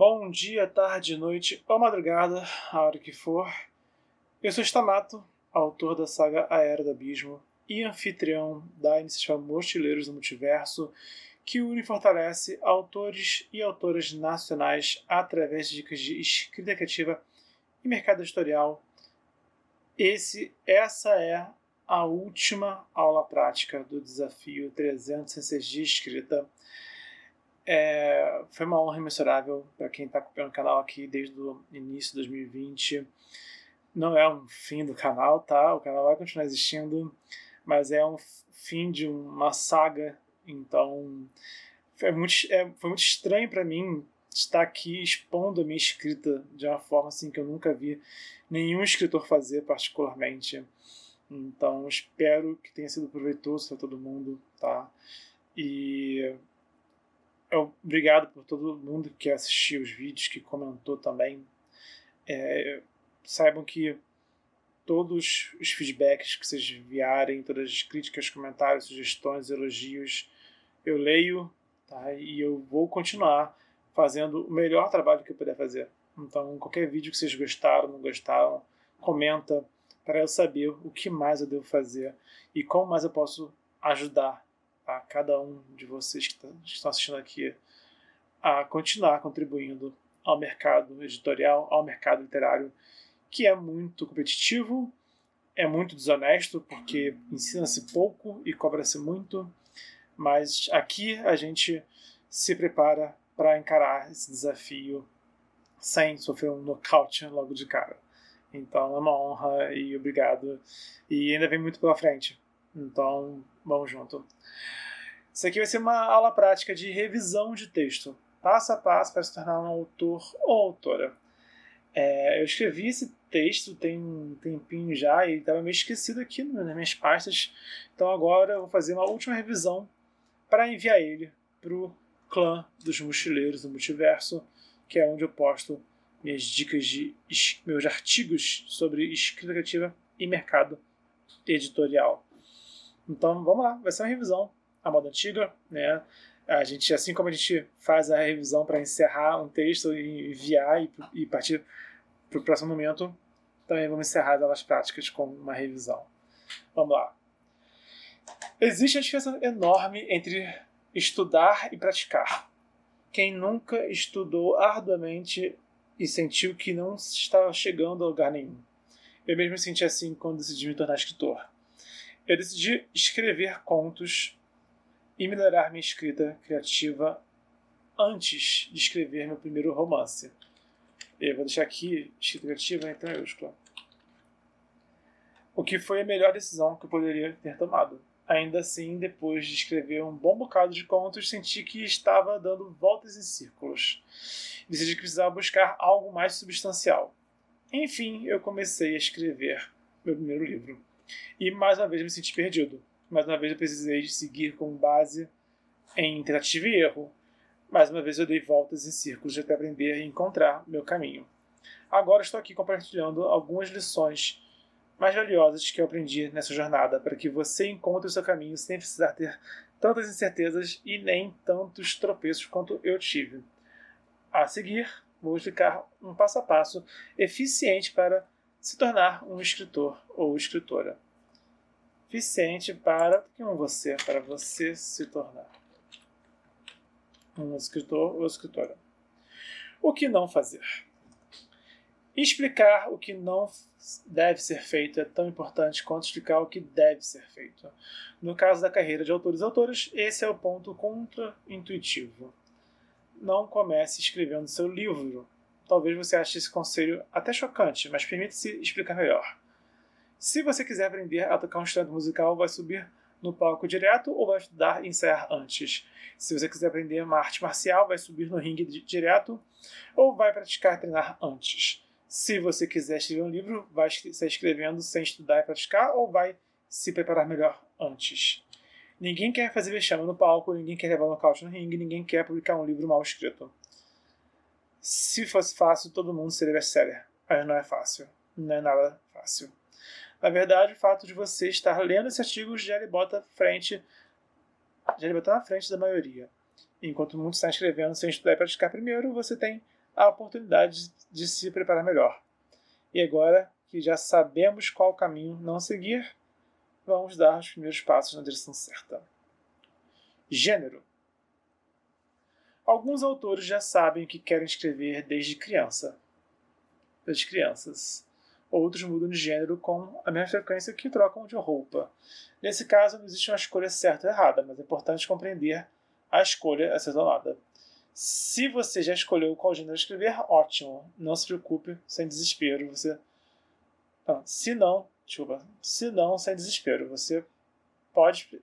Bom dia, tarde, noite ou madrugada, a hora que for. Eu sou Stamato, autor da saga A Era do Abismo e anfitrião da iniciativa Mochileiros do Multiverso, que une e fortalece autores e autoras nacionais através de dicas de escrita criativa e mercado editorial. Essa é a última aula prática do desafio 306 de escrita. Foi uma honra imensurável para quem está acompanhando o canal aqui desde o início de 2020. Não é um fim do canal, tá? O canal vai continuar existindo, mas é um fim de uma saga. Então, foi muito estranho para mim estar aqui expondo a minha escrita de uma forma assim que eu nunca vi nenhum escritor fazer particularmente. Então, espero que tenha sido proveitoso para todo mundo, tá? E obrigado por todo mundo que assistiu os vídeos, que comentou também. Saibam que todos os feedbacks que vocês enviarem, todas as críticas, comentários, sugestões, elogios, eu leio, tá? E eu vou continuar fazendo o melhor trabalho que eu puder fazer. Então, qualquer vídeo que vocês gostaram, não gostaram, comenta para eu saber o que mais eu devo fazer e como mais eu posso ajudar a cada um de vocês que estão assistindo aqui a continuar contribuindo ao mercado editorial, ao mercado literário, que é muito competitivo, é muito desonesto, porque ensina-se pouco e cobra-se muito, mas aqui a gente se prepara para encarar esse desafio sem sofrer um nocaute logo de cara. Então é uma honra e obrigado. E ainda vem muito pela frente. Então, vamos junto. Isso aqui vai ser uma aula prática de revisão de texto, passo a passo para se tornar um autor ou autora. Eu escrevi esse texto tem um tempinho já e estava meio esquecido aqui nas minhas pastas. Então agora eu vou fazer uma última revisão para enviar ele para o clã dos mochileiros do multiverso, que é onde eu posto minhas dicas meus artigos sobre escrita criativa e mercado editorial. Então vamos lá, vai ser uma revisão à moda antiga, né? A gente, assim como a gente faz a revisão para encerrar um texto e enviar e partir para o próximo momento, também vamos encerrar as aulas práticas com uma revisão. Vamos lá. Existe uma diferença enorme entre estudar e praticar. Quem nunca estudou arduamente e sentiu que não estava chegando a lugar nenhum. Eu mesmo me senti assim quando decidi me tornar escritor. Eu decidi escrever contos e melhorar minha escrita criativa antes de escrever meu primeiro romance. Eu vou deixar aqui escrita criativa em maiúscula. O que foi a melhor decisão que eu poderia ter tomado. Ainda assim, depois de escrever um bom bocado de contos, senti que estava dando voltas em círculos. Decidi que precisava buscar algo mais substancial. Enfim, eu comecei a escrever meu primeiro livro. E mais uma vez me senti perdido. Mais uma vez eu precisei seguir com base em tentativa e erro. Mais uma vez eu dei voltas em círculos até aprender e encontrar meu caminho. Agora estou aqui compartilhando algumas lições mais valiosas que eu aprendi nessa jornada para que você encontre o seu caminho sem precisar ter tantas incertezas e nem tantos tropeços quanto eu tive. A seguir, vou explicar um passo a passo eficiente para se tornar um escritor ou escritora. Eficiente para você se tornar um escritor ou escritora. O que não fazer? Explicar o que não deve ser feito é tão importante quanto explicar o que deve ser feito. No caso da carreira de autores e autoras, esse é o ponto contra-intuitivo. Não comece escrevendo seu livro. Talvez você ache esse conselho até chocante, mas permita-se explicar melhor. Se você quiser aprender a tocar um instrumento musical, vai subir no palco direto ou vai estudar e ensaiar antes? Se você quiser aprender uma arte marcial, vai subir no ringue direto ou vai praticar e treinar antes? Se você quiser escrever um livro, vai estar escrevendo sem estudar e praticar ou vai se preparar melhor antes? Ninguém quer fazer vexame no palco, ninguém quer levar nocaute no ringue, ninguém quer publicar um livro mal escrito. Se fosse fácil, todo mundo seria best-seller. Mas não é fácil. Não é nada fácil. Na verdade, o fato de você estar lendo esse artigo já lhe bota na frente da maioria. Enquanto muitos estão escrevendo sem estudar e praticar primeiro, você tem a oportunidade de se preparar melhor. E agora que já sabemos qual caminho não seguir, vamos dar os primeiros passos na direção certa. Gênero. Alguns autores já sabem o que querem escrever desde crianças. Outros mudam de gênero com a mesma frequência que trocam de roupa. Nesse caso, não existe uma escolha certa ou errada, mas é importante compreender a escolha a ser tomada. Se você já escolheu qual gênero escrever, ótimo. Não se preocupe, sem desespero. Se não, sem desespero. Você pode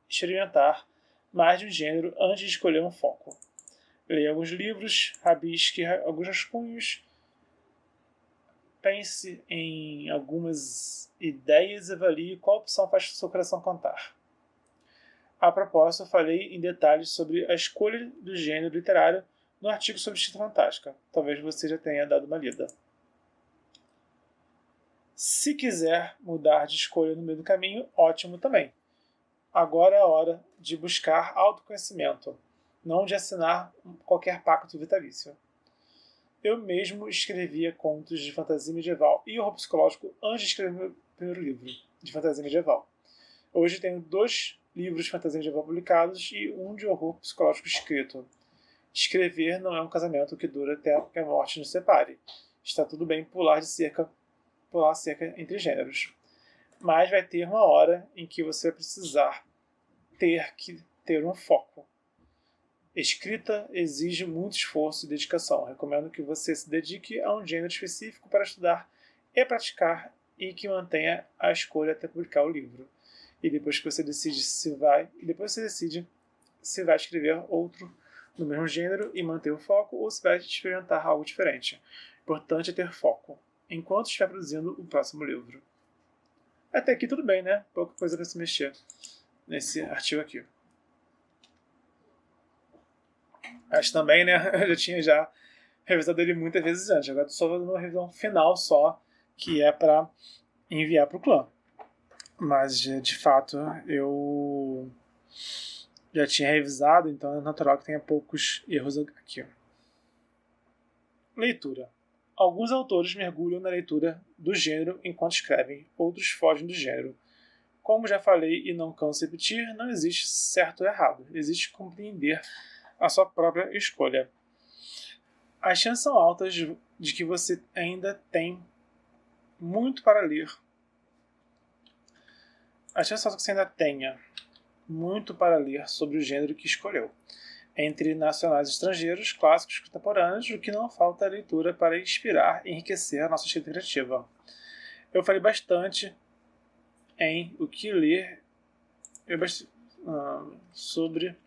experimentar mais de um gênero antes de escolher um foco. Leia alguns livros, rabisque alguns rascunhos, pense em algumas ideias e avalie qual opção faz seu coração cantar. A propósito, eu falei em detalhes sobre a escolha do gênero literário no artigo sobre escrita fantástica. Talvez você já tenha dado uma lida. Se quiser mudar de escolha no meio do caminho, ótimo também. Agora é a hora de buscar autoconhecimento, não de assinar qualquer pacto vitalício. Eu mesmo escrevia contos de fantasia medieval e horror psicológico antes de escrever meu primeiro livro de fantasia medieval. Hoje tenho 2 livros de fantasia medieval publicados e um de horror psicológico escrito. Escrever não é um casamento que dura até que a morte nos separe. Está tudo bem pular cerca entre gêneros. Mas vai ter uma hora em que você vai precisar ter um foco. Escrita exige muito esforço e dedicação. Recomendo que você se dedique a um gênero específico para estudar e praticar e que mantenha a escolha até publicar o livro. E depois que você decide se vai escrever outro no mesmo gênero e manter o foco ou se vai experimentar algo diferente. O importante é ter foco, enquanto estiver produzindo o próximo livro. Até aqui tudo bem, né? Pouca coisa para se mexer nesse artigo aqui. Mas também, né, eu já tinha revisado ele muitas vezes antes. Agora estou só fazendo uma revisão final só, que é para enviar para o clã. Mas, de fato, eu já tinha revisado, então é natural que tenha poucos erros aqui. Leitura. Alguns autores mergulham na leitura do gênero enquanto escrevem, outros fogem do gênero. Como já falei e não canso de repetir, não existe certo ou errado. Existe compreender a sua própria escolha. As chances são altas de que você ainda tem muito para ler. As chances são altas que você ainda tenha muito para ler sobre o gênero que escolheu. Entre nacionais e estrangeiros, clássicos e contemporâneos, o que não falta é a leitura para inspirar e enriquecer a nossa escrita criativa. Eu falei bastante em o que ler, sobre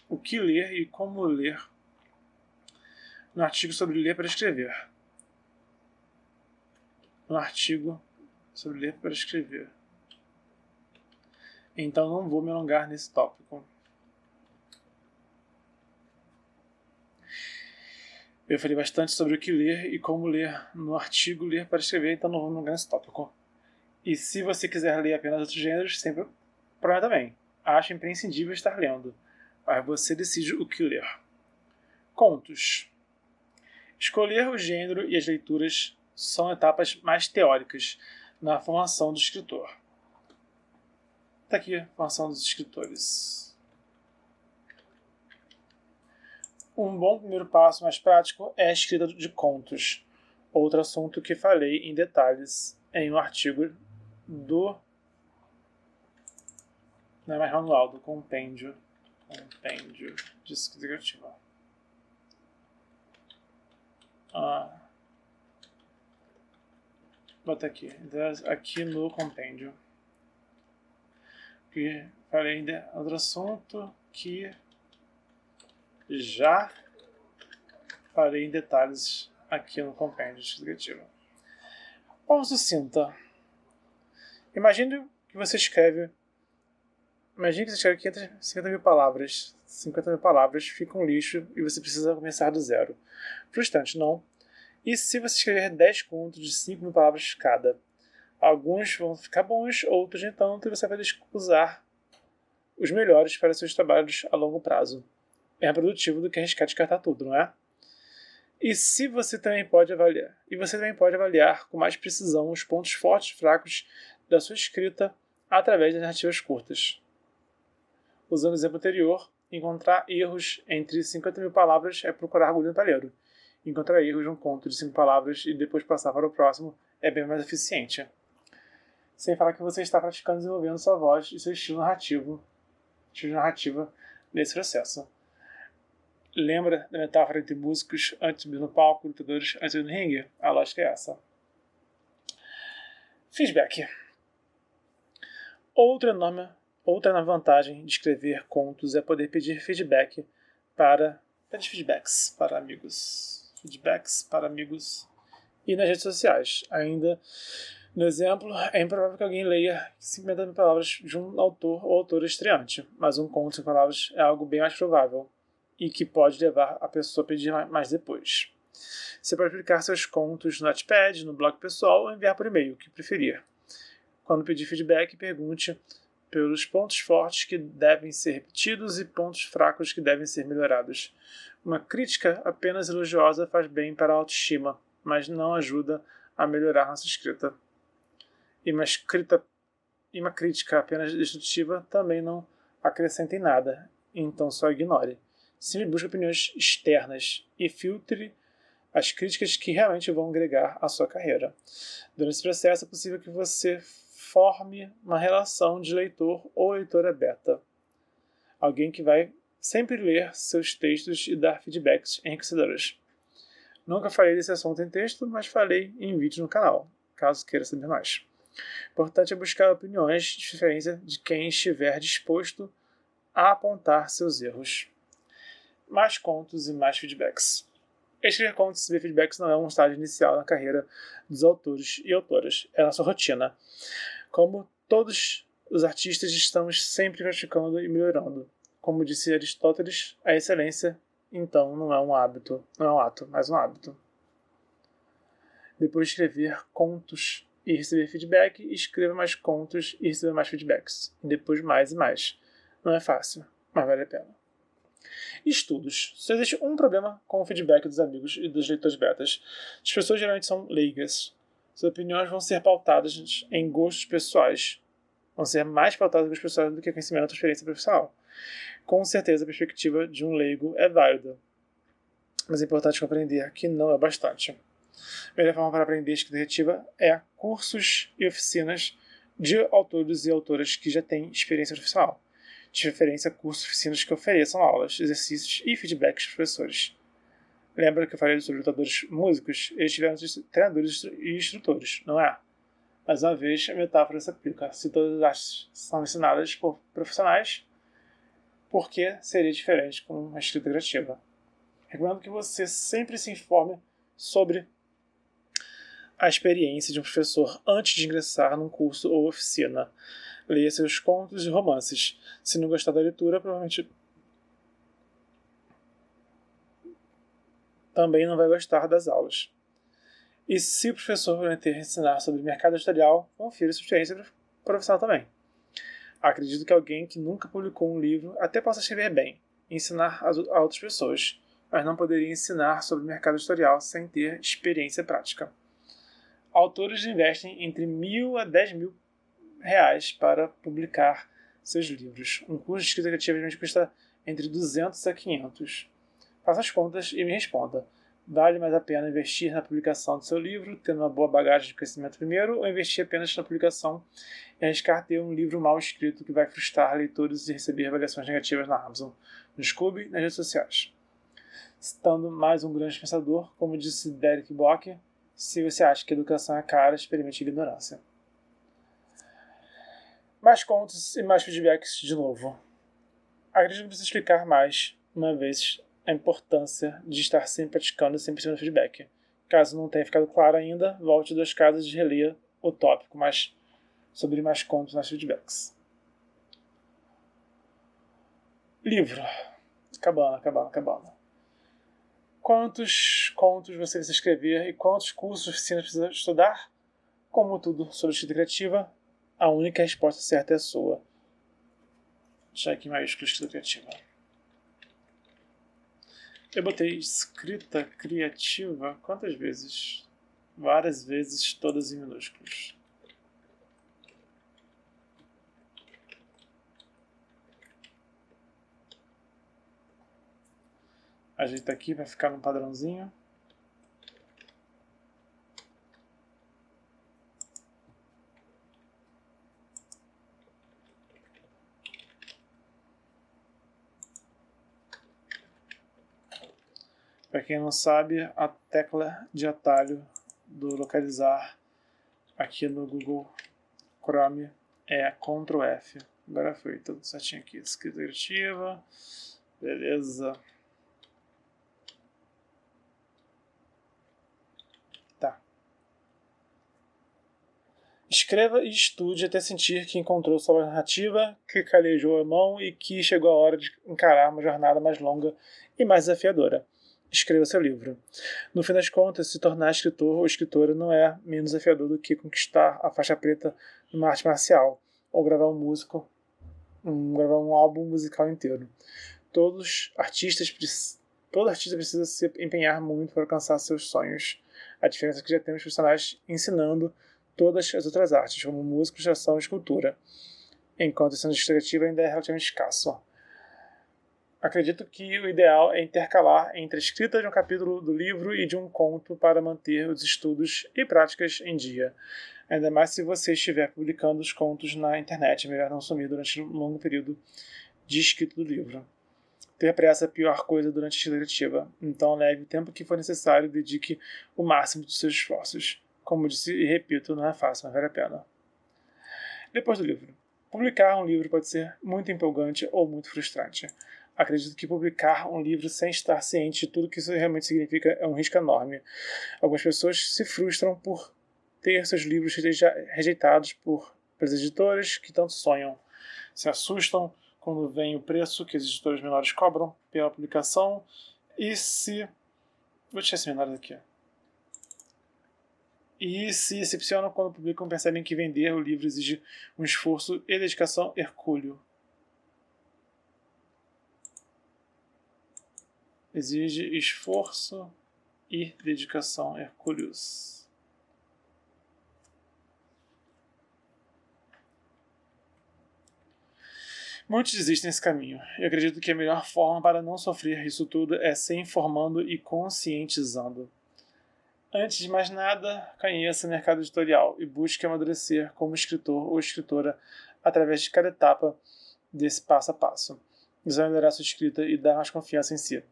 o que ler e como ler no artigo sobre ler para escrever. Então não vou me alongar nesse tópico. Eu falei bastante sobre o que ler e como ler no artigo ler para escrever, então não vou me alongar nesse tópico. E se você quiser ler apenas outros gêneros, sempre problema também. Acho imprescindível estar lendo, mas você decide o que ler. Contos. Escolher o gênero e as leituras são etapas mais teóricas na formação do escritor. Está aqui a formação dos escritores. Um bom primeiro passo mais prático é a escrita de contos, outro assunto que falei em detalhes em um artigo do... não é mais manual, do compêndio de escrita criativa. Bota aqui no compêndio. Que falei de outro assunto que já falei em detalhes aqui no compêndio de escrita criativa. Forma sucinta. Imagine que você escreve 50 mil palavras. 50 mil palavras fica um lixo e você precisa começar do zero. Frustrante, não? E se você escrever 10 contos de 5 mil palavras cada? Alguns vão ficar bons, outros nem tanto, e você vai usar os melhores para seus trabalhos a longo prazo. É mais produtivo do que arriscar descartar tudo, não é? E você também pode avaliar com mais precisão os pontos fortes e fracos da sua escrita através das narrativas curtas. Usando o exemplo anterior, encontrar erros entre 50 mil palavras é procurar agulha no palheiro. Encontrar erros de um conto de 5 palavras e depois passar para o próximo é bem mais eficiente. Sem falar que você está praticando e desenvolvendo sua voz e seu estilo narrativa nesse processo. Lembra da metáfora entre músicos antes de subir no palco e lutadores antes de ir no ringue? A lógica é essa. Feedback. Outra enorme vantagem de escrever contos é poder pedir feedbacks para amigos. Feedbacks para amigos e nas redes sociais. Ainda no exemplo, é improvável que alguém leia 50 mil palavras de um autor ou autora estreante, mas um conto de palavras é algo bem mais provável e que pode levar a pessoa a pedir mais depois. Você pode publicar seus contos no Notepad, no blog pessoal ou enviar por e-mail, o que preferir. Quando pedir feedback, pergunte pelos pontos fortes que devem ser repetidos e pontos fracos que devem ser melhorados. Uma crítica apenas elogiosa faz bem para a autoestima, mas não ajuda a melhorar nossa escrita. E uma crítica apenas destrutiva também não acrescenta em nada, então só ignore. Sempre busque opiniões externas e filtre as críticas que realmente vão agregar à sua carreira. Durante esse processo é possível que você forme uma relação de leitor ou leitora beta. Alguém que vai sempre ler seus textos e dar feedbacks enriquecedores. Nunca falei desse assunto em texto, mas falei em vídeo no canal, caso queira saber mais. Importante é buscar opiniões de diferença de quem estiver disposto a apontar seus erros. Mais contos e mais feedbacks. Escrever contos e receber feedbacks não é um estágio inicial na carreira dos autores e autoras, é a nossa rotina. Como todos os artistas, estamos sempre praticando e melhorando. Como disse Aristóteles, a excelência, então, não é um ato, mas um hábito. Depois de escrever contos e receber feedback, escreva mais contos e receba mais feedbacks. E depois mais e mais. Não é fácil, mas vale a pena. Estudos. Só existe um problema com o feedback dos amigos e dos leitores betas. As pessoas geralmente são leigas. Suas opiniões vão ser pautadas em gostos pessoais. Vão ser mais pautadas em gostos pessoais do que conhecimento ou experiência profissional. Com certeza a perspectiva de um leigo é válida. Mas é importante compreender que não é bastante. A melhor forma para aprender escrita criativa é cursos e oficinas de autores e autoras que já têm experiência profissional. De preferência, cursos e oficinas que ofereçam aulas, exercícios e feedbacks dos professores. Lembra que eu falei sobre lutadores músicos? Eles tiveram treinadores e instrutores, não é? Mais uma vez, a metáfora se aplica. Se todas as artes são ensinadas por profissionais, por que seria diferente com uma escrita criativa? Recomendo que você sempre se informe sobre a experiência de um professor antes de ingressar num curso ou oficina. Leia seus contos e romances. Se não gostar da leitura, provavelmente também não vai gostar das aulas. E se o professor prometer ensinar sobre mercado editorial, confira sua experiência profissional também. Acredito que alguém que nunca publicou um livro até possa escrever bem e ensinar a outras pessoas, mas não poderia ensinar sobre mercado editorial sem ter experiência prática. Autores investem entre R$1.000 a R$10.000 para publicar seus livros. Um curso de escrita criativa geralmente custa entre 200 a 500. Faça as contas e me responda. Vale mais a pena investir na publicação do seu livro, tendo uma boa bagagem de conhecimento primeiro, ou investir apenas na publicação e arriscar ter um livro mal escrito que vai frustrar leitores e receber avaliações negativas na Amazon, no Scooby e nas redes sociais? Citando mais um grande pensador, como disse Derek Bock, se você acha que a educação é cara, experimente ignorância. Mais contos e mais feedbacks de novo. Acredito que precisa explicar mais, uma vez, a importância de estar sempre praticando e sempre recebendo feedback. Caso não tenha ficado claro ainda, volte 2 casas e releia o tópico sobre mais contos e mais feedbacks. Livro. Acabando. Quantos contos você precisa escrever e quantos cursos e oficinas precisa estudar? Como tudo sobre escrita criativa, a única resposta certa é a sua. Deixa aqui em maiúsculo escrita criativa. Eu botei escrita criativa quantas vezes? Várias vezes, todas em minúsculos. Ajeita aqui, vai ficar num padrãozinho. Para quem não sabe, a tecla de atalho do localizar aqui no Google Chrome é Ctrl F. Agora foi tudo certinho aqui. Escrita criativa. Beleza. Tá. Escreva e estude até sentir que encontrou sua narrativa, que calejou a mão e que chegou a hora de encarar uma jornada mais longa e mais desafiadora. Escreva seu livro. No fim das contas, se tornar escritor ou escritora não é menos desafiador do que conquistar a faixa preta numa arte marcial ou gravar um álbum musical inteiro. Todo artista precisa se empenhar muito para alcançar seus sonhos. A diferença é que já temos profissionais ensinando todas as outras artes, como música, ilustração e escultura, enquanto a cena criativa ainda é relativamente escasso. Acredito que o ideal é intercalar entre a escrita de um capítulo do livro e de um conto para manter os estudos e práticas em dia. Ainda mais se você estiver publicando os contos na internet, é melhor não sumir durante um longo período de escrita do livro. Ter pressa é a pior coisa durante a escrita criativa, então leve o tempo que for necessário e dedique o máximo dos seus esforços. Como disse e repito, não é fácil, mas vale a pena. Depois do livro. Publicar um livro pode ser muito empolgante ou muito frustrante. Acredito que publicar um livro sem estar ciente de tudo que isso realmente significa é um risco enorme. Algumas pessoas se frustram por ter seus livros rejeitados pelos editores que tanto sonham. Se assustam quando vem o preço que os editores menores cobram pela publicação e se... Vou deixar esse menor aqui. E se decepcionam quando publicam e percebem que vender o livro exige um esforço e dedicação hercúleo. Exige esforço e dedicação hercúleos. Muitos desistem desse caminho. Eu acredito que a melhor forma para não sofrer isso tudo é se informando e conscientizando. Antes de mais nada, conheça o mercado editorial e busque amadurecer como escritor ou escritora através de cada etapa desse passo a passo. Isso vai melhorar sua escrita e dar mais confiança em si.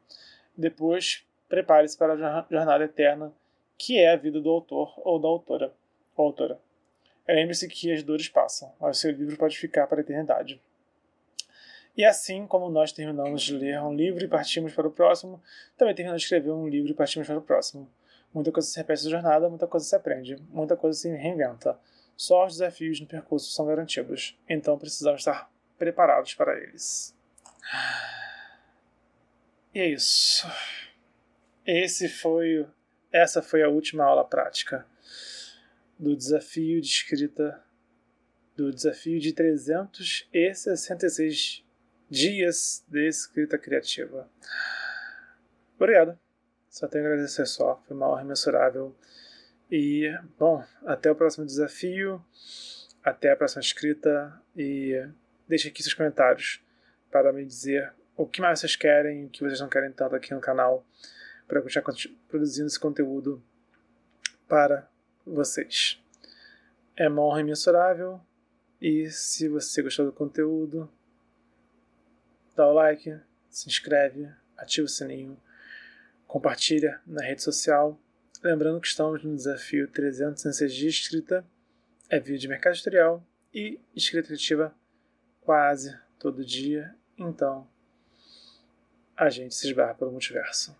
Depois, prepare-se para a jornada eterna, que é a vida do autor ou da autora. Lembre-se que as dores passam, mas seu livro pode ficar para a eternidade. E assim como nós terminamos de ler um livro e partimos para o próximo, também terminamos de escrever um livro e partimos para o próximo. Muita coisa se repete na jornada, muita coisa se aprende, muita coisa se reinventa. Só os desafios no percurso são garantidos, então precisamos estar preparados para eles. E é isso. Essa foi a última aula prática do desafio de escrita, do desafio de 366 dias de escrita criativa. Obrigado. Só tenho a agradecer só. Foi uma honra imensurável. E, bom, até o próximo desafio. Até a próxima escrita. E deixe aqui seus comentários para me dizer o que mais vocês querem, o que vocês não querem tanto aqui no canal, para eu continuar produzindo esse conteúdo para vocês. É uma honra imensurável. E se você gostou do conteúdo, dá o like, se inscreve, ativa o sininho, compartilha na rede social. Lembrando que estamos no desafio 306 dias de escrita, é vídeo de mercado editorial e escrita criativa quase todo dia. Então, a gente se esbarra pelo multiverso.